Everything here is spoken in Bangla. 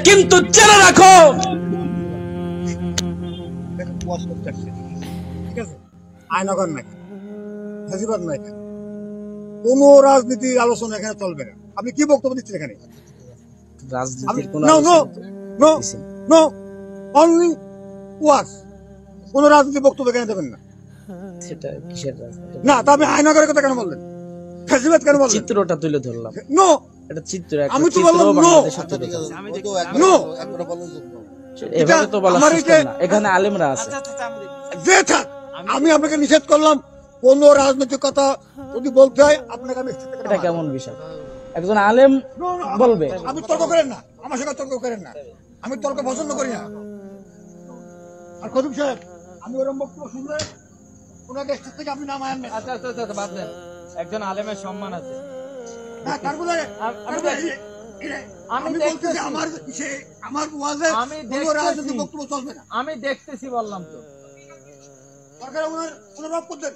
কিন্তু জেনে রাখো, ঠিক আছে, আইনগর নাই, ফেসিবাদ নাই, কোন রাজনীতির আলোচনা এখানে চলবে না। আপনি কি বক্তব্য দিচ্ছেন এখানে? রাজনীতির কোন অনলি ওয়াজ, কোন রাজনীতির বক্তব্য এখানে দেবেন না। সেটা কিসের রাজনীতি না, তা আপনি আইনগরের কথা কেন বললেন? ফেসিবাদ কেন বললেন? চিত্রটা তুলে ধরলাম। নো, এটা চিত্র, আমি তো বললাম নো, নো, এভাবে তো বলা সিস্টেম না। এখানে আলেমরা আছে। যে থাক, আমি আপনাকে নিষেধ করলাম কোন রাজনৈতিক কথা যদি বলতে হয় আপনাকে আমি। এটা কেমন বিষয়? একজন আলেম বলবে। আমি তর্ক করেন না, আমার সঙ্গে তর্ক করেন না, আমি তর্ক পছন্দ করি না। আর খতিব সাহেব, আমি ওরকম বক্তব্য শুনলে ওনাকে স্টেজ থেকে আপনি নামায় আনবেন। আচ্ছা আচ্ছা আচ্ছা, বাদ দেন, একজন আলেমের সম্মান আছে। না, তার বলে আমি বলতেছি আমার ওয়াজে কোনো রাজনৈতিক বক্তব্য চলবে না। আমি দেখতেছি বললাম তো। সরকার ওনার রব করতেন।